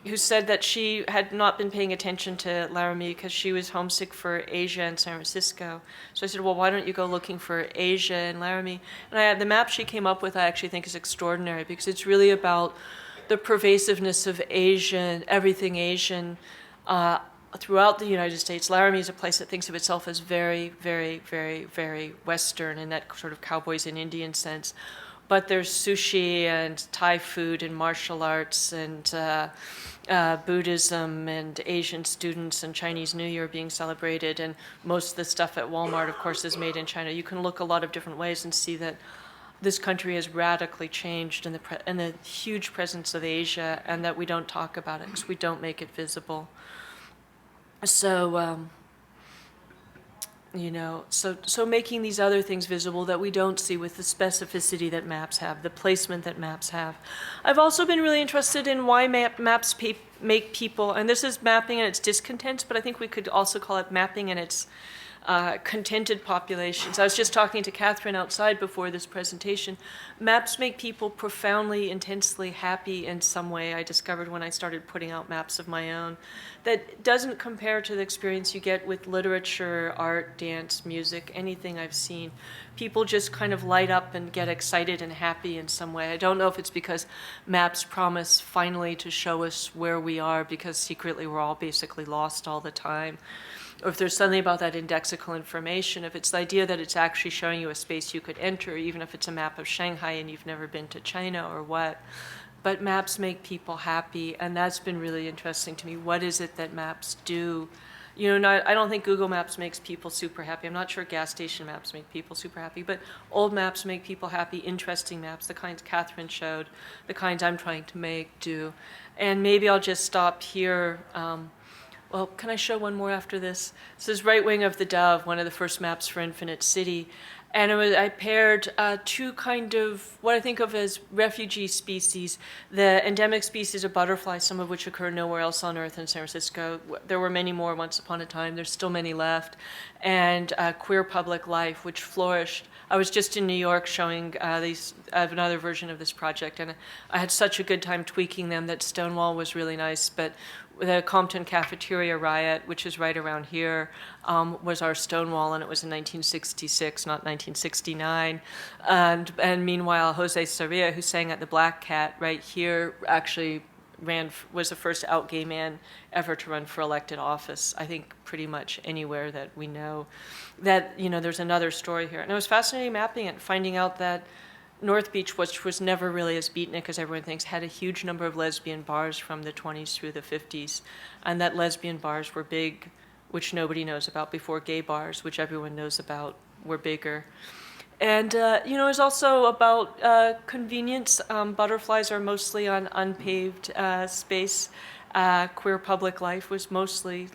who said that she had not been paying attention to Laramie because she was homesick for Asia and San Francisco. So I said, well, why don't you go looking for Asia and Laramie? And the map she came up with I actually think is extraordinary because it's really about the pervasiveness of Asian, everything Asian, throughout the United States. Laramie is a place that thinks of itself as very, very, very, very Western in that sort of cowboys and Indian sense. But there's sushi and Thai food and martial arts and Buddhism and Asian students and Chinese New Year being celebrated. And most of the stuff at Walmart, of course, is made in China. You can look a lot of different ways and see that this country has radically changed in the huge presence of Asia, and that we don't talk about it because we don't make it visible. So, so making these other things visible that we don't see with the specificity that maps have, the placement that maps have. I've also been really interested in why maps make people, and this is mapping and its discontents, but I think we could also call it mapping and its contented populations. I was just talking to Katharine outside before this presentation. Maps make people profoundly, intensely happy in some way, I discovered when I started putting out maps of my own, that doesn't compare to the experience you get with literature, art, dance, music, anything I've seen. People just kind of light up and get excited and happy in some way. I don't know if it's because maps promise finally to show us where we are because secretly we're all basically lost all the time. Or if there's something about that indexical information, if it's the idea that it's actually showing you a space you could enter, even if it's a map of Shanghai and you've never been to China or what. But maps make people happy, and that's been really interesting to me. What is it that maps do? I don't think Google Maps makes people super happy. I'm not sure gas station maps make people super happy, but old maps make people happy, interesting maps, the kinds Katharine showed, the kinds I'm trying to make do. And maybe I'll just stop here. Well, can I show one more after this? This is Right Wing of the Dove, one of the first maps for Infinite City. And I paired two kind of what I think of as refugee species, the endemic species of butterflies, some of which occur nowhere else on Earth in San Francisco. There were many more once upon a time. There's still many left. And queer public life, which flourished. I was just in New York showing another version of this project, and I had such a good time tweaking them that Stonewall was really nice, but the Compton Cafeteria riot, which is right around here, was our Stonewall, and it was in 1966, not 1969. And meanwhile, Jose Sarria, who sang at the Black Cat right here, actually was the first out gay man ever to run for elected office, I think pretty much anywhere that we know. That, there's another story here. And it was fascinating mapping it, finding out that North Beach, which was never really as beatnik as everyone thinks, had a huge number of lesbian bars from the 20s through the 50s, and that lesbian bars were big, which nobody knows about, before gay bars, which everyone knows about, were bigger. And, it was also about convenience. Butterflies are mostly on unpaved space. Queer public life was mostly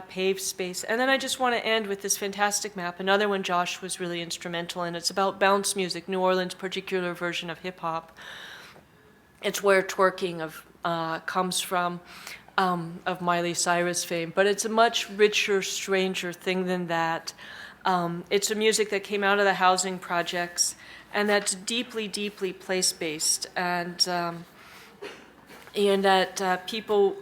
paved space. And then I just want to end with this fantastic map, another one Josh was really instrumental in. It's about bounce music, New Orleans' particular version of hip hop. It's where twerking comes from, of Miley Cyrus fame, but it's a much richer, stranger thing than that. It's a music that came out of the housing projects, and that's deeply, deeply place-based, and that people,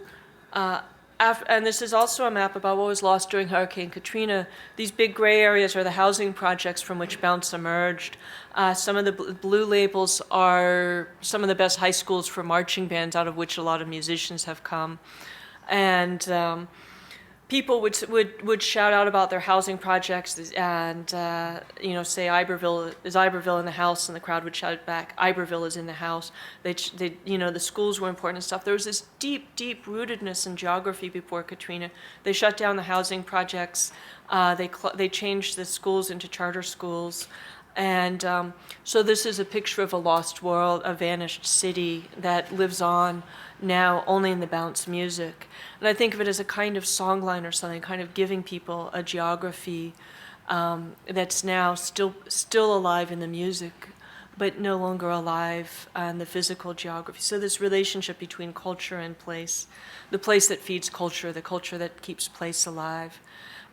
and this is also a map about what was lost during Hurricane Katrina. These big gray areas are the housing projects from which bounce emerged. Some of the blue labels are some of the best high schools for marching bands, out of which a lot of musicians have come. And people would shout out about their housing projects and say Iberville in the house, and the crowd would shout back, Iberville is in the house. The schools were important and stuff. There was this deep rootedness in geography before Katrina. They shut down the housing projects. They changed the schools into charter schools. And so this is a picture of a lost world, a vanished city that lives on now only in the bounce music. And I think of it as a kind of songline or something, kind of giving people a geography that's now still alive in the music, but no longer alive in the physical geography. So this relationship between culture and place, the place that feeds culture, the culture that keeps place alive,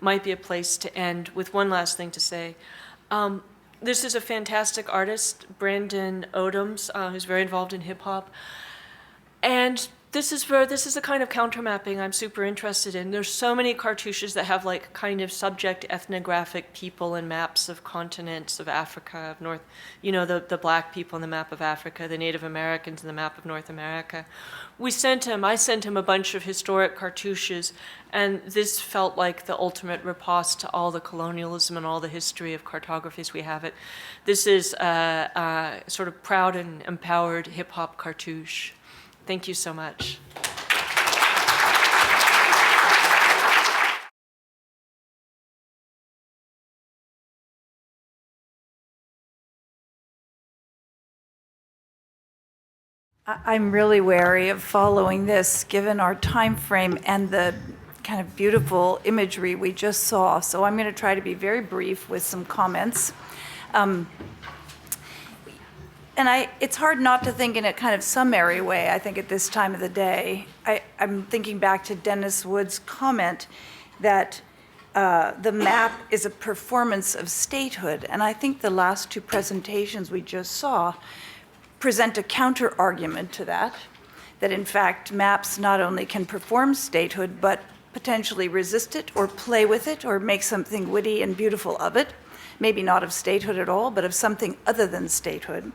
might be a place to end with one last thing to say. This is a fantastic artist, Brandon Odoms, who's very involved in hip hop. And this is the kind of countermapping I'm super interested in. There's so many cartouches that have like kind of subject ethnographic people and maps of continents of Africa, of North, the black people in the map of Africa, the Native Americans in the map of North America. I sent him a bunch of historic cartouches, and this felt like the ultimate riposte to all the colonialism and all the history of cartographies we have. This is a sort of proud and empowered hip hop cartouche. Thank you so much. I'm really wary of following this, given our time frame and the kind of beautiful imagery we just saw. So I'm going to try to be very brief with some comments. It's hard not to think in a kind of summary way, I think, at this time of the day. I'm thinking back to Dennis Wood's comment that the map is a performance of statehood. And I think the last two presentations we just saw present a counter-argument to that in fact maps not only can perform statehood, but potentially resist it or play with it or make something witty and beautiful of it. Maybe not of statehood at all, but of something other than statehood.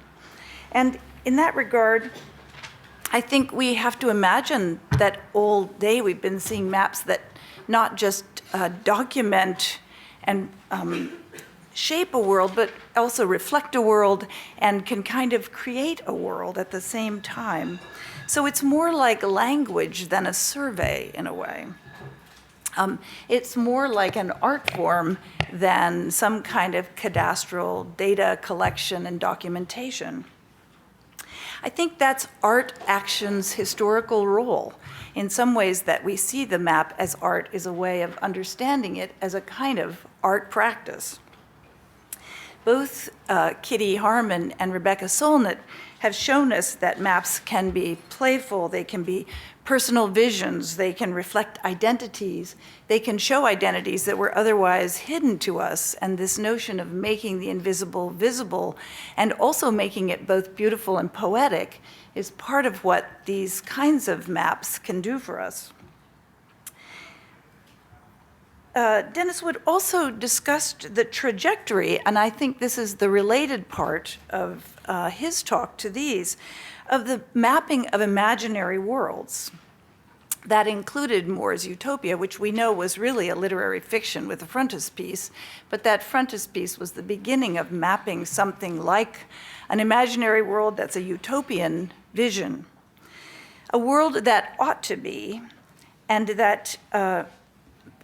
And in that regard, I think we have to imagine that all day we've been seeing maps that not just document and shape a world, but also reflect a world and can kind of create a world at the same time. So it's more like language than a survey in a way. It's more like an art form than some kind of cadastral data collection and documentation. I think that's art action's historical role. In some ways that we see the map as art is a way of understanding it as a kind of art practice. Both Kitty Harmon and Rebecca Solnit have shown us that maps can be playful, they can be personal visions, they can reflect identities, they can show identities that were otherwise hidden to us, and this notion of making the invisible visible and also making it both beautiful and poetic is part of what these kinds of maps can do for us. Dennis Wood also discussed the trajectory, and I think this is the related part of his talk to these, of the mapping of imaginary worlds. That included More's Utopia, which we know was really a literary fiction with a frontispiece, but that frontispiece was the beginning of mapping something like an imaginary world that's a utopian vision. A world that ought to be, and that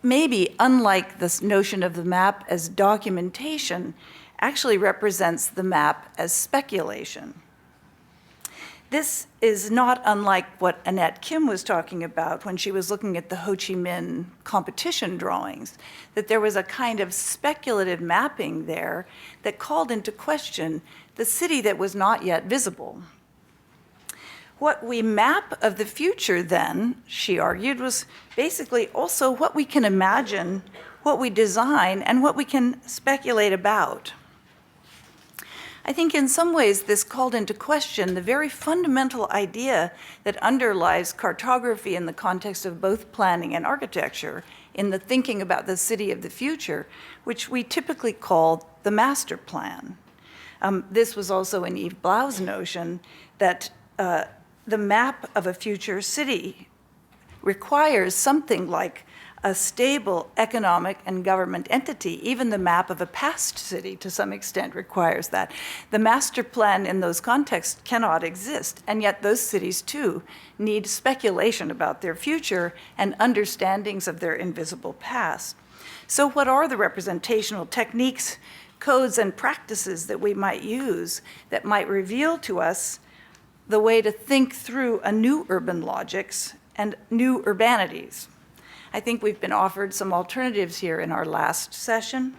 maybe, unlike this notion of the map as documentation, actually represents the map as speculation. This is not unlike what Annette Kim was talking about when she was looking at the Ho Chi Minh competition drawings, that there was a kind of speculative mapping there that called into question the city that was not yet visible. What we map of the future then, she argued, was basically also what we can imagine, what we design, and what we can speculate about. I think in some ways this called into question the very fundamental idea that underlies cartography in the context of both planning and architecture, in the thinking about the city of the future, which we typically call the master plan. This was also in Yves Blau's notion that the map of a future city requires something like a stable economic and government entity. Even the map of a past city, to some extent, requires that. The master plan in those contexts cannot exist, and yet those cities, too, need speculation about their future and understandings of their invisible past. So what are the representational techniques, codes, and practices that we might use that might reveal to us the way to think through a new urban logics and new urbanities? I think we've been offered some alternatives here in our last session.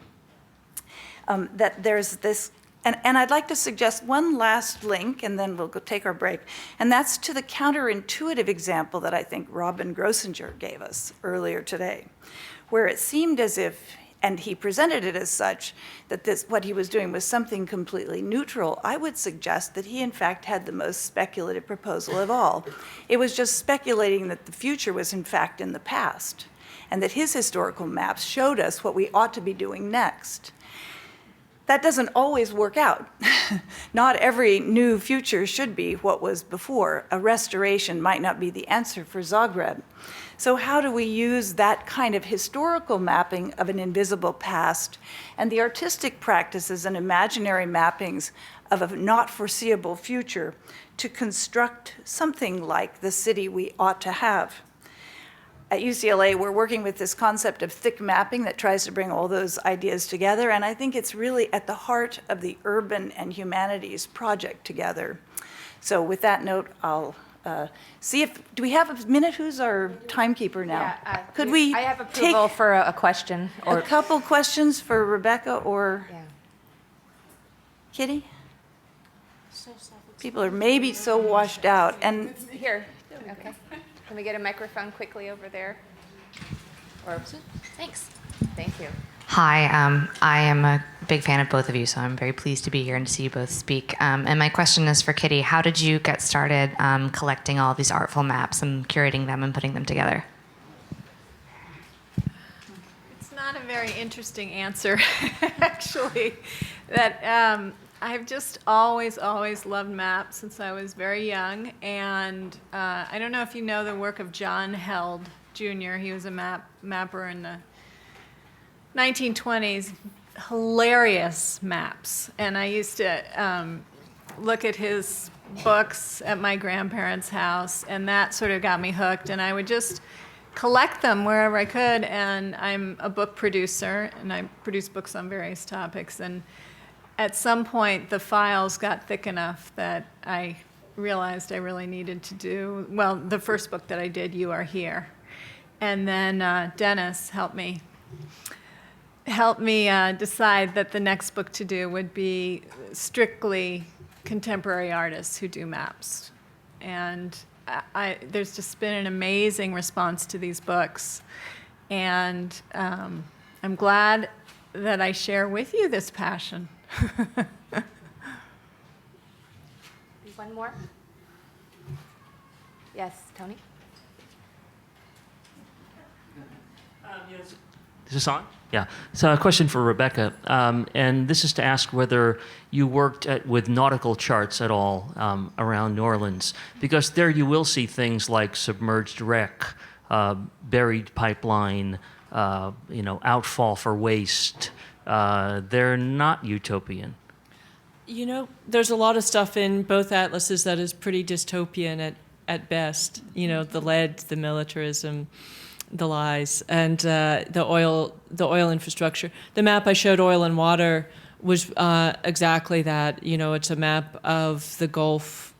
That there's this, and I'd like to suggest one last link, and then we'll go take our break, and that's to the counterintuitive example that I think Robin Grosinger gave us earlier today, where it seemed as if, and he presented it as such, that what he was doing was something completely neutral. I would suggest that he, in fact, had the most speculative proposal of all. It was just speculating that the future was, in fact, in the past, and that his historical maps showed us what we ought to be doing next. That doesn't always work out. Not every new future should be what was before. A restoration might not be the answer for Zagreb. So how do we use that kind of historical mapping of an invisible past and the artistic practices and imaginary mappings of a not foreseeable future to construct something like the city we ought to have? At UCLA, we're working with this concept of thick mapping that tries to bring all those ideas together, and I think it's really at the heart of the urban and humanities project together. So with that note, I'll see if, do we have a minute? Who's our timekeeper now? Yeah, Could we I have approval take for a question. Or a couple questions for Rebecca or yeah. Kitty? People are maybe so washed out. And Here. Okay. Can we get a microphone quickly over there? Or Thanks. thank you. Hi, I am a big fan of both of you, so I'm very pleased to be here and to see you both speak. And my question is for Kitty. How did you get started collecting all these artful maps and curating them and putting them together? It's not a very interesting answer, actually. That I've just always loved maps since I was very young. And I don't know if you know the work of John Held Jr. He was a mapper in the 1920s. Hilarious maps. And I used to look at his books at my grandparents' house, and that sort of got me hooked. And I would just collect them wherever I could. And I'm a book producer, and I produce books on various topics. And at some point, the files got thick enough that I realized I really needed to do, well, the first book that I did, You Are Here. And then Dennis helped me helped me decide that the next book to do would be strictly contemporary artists who do maps. And there's just been an amazing response to these books. And I'm glad that I share with you this passion. One more? Yes, Tony? Is this on? Yeah. So a question for Rebecca, and this is to ask whether you worked with nautical charts at all around New Orleans, because there you will see things like submerged wreck, buried pipeline, outfall for waste. They're not utopian. You know, there's a lot of stuff in both atlases that is pretty dystopian at best. You know, the lead, the militarism, the lies, and the oil infrastructure. The map I showed, Oil and Water, was exactly that. You know, it's a map of the Gulf,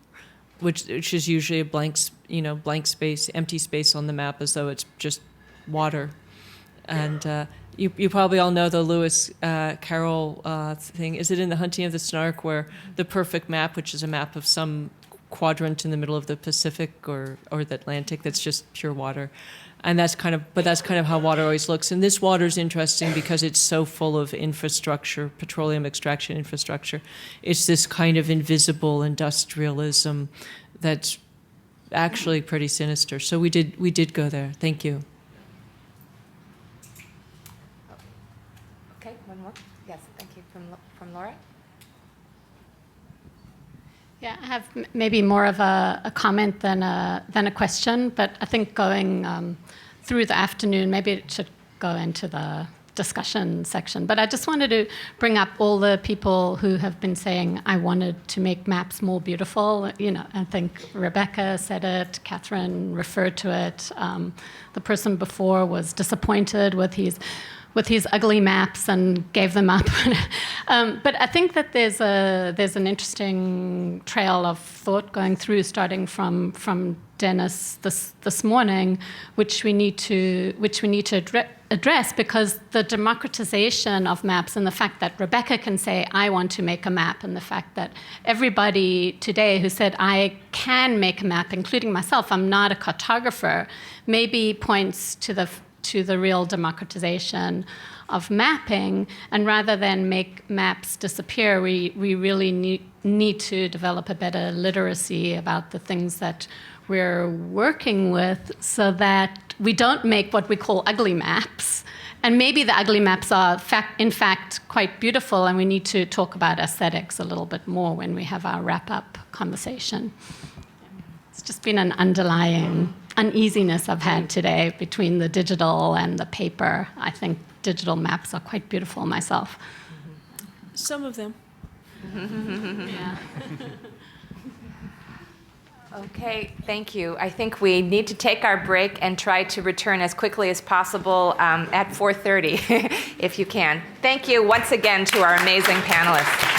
which is usually a blank space, empty space on the map, as though it's just water. And you probably all know the Lewis Carroll thing. Is it in The Hunting of the Snark, where the perfect map, which is a map of some quadrant in the middle of the Pacific or the Atlantic, that's just pure water, and that's kind of how water always looks. And this water is interesting because it's so full of infrastructure, petroleum extraction infrastructure. It's this kind of invisible industrialism that's actually pretty sinister. So we did go there. Thank you. Okay, one more. Yes, thank you. From Laura? Yeah, I have maybe more of a comment than a question, but I think going through the afternoon, maybe it should go into the discussion section. But I just wanted to bring up all the people who have been saying, I wanted to make maps more beautiful. You know, I think Rebecca said it, Katharine referred to it. The person before was disappointed with his ugly maps and gave them up. But I think that there's an interesting trail of thought going through, starting from Dennis this morning, which we need to address, because the democratization of maps and the fact that Rebecca can say, I want to make a map, and the fact that everybody today who said, I can make a map, including myself, I'm not a cartographer, maybe points to the real democratization of mapping. And rather than make maps disappear, we really need to develop a better literacy about the things that we're working with, so that we don't make what we call ugly maps. And maybe the ugly maps are, in fact, quite beautiful, and we need to talk about aesthetics a little bit more when we have our wrap-up conversation. It's just been an underlying uneasiness I've had today between the digital and the paper. I think digital maps are quite beautiful myself. Some of them. Yeah. Okay, thank you. I think we need to take our break and try to return as quickly as possible at 4:30, if you can. Thank you once again to our amazing panelists.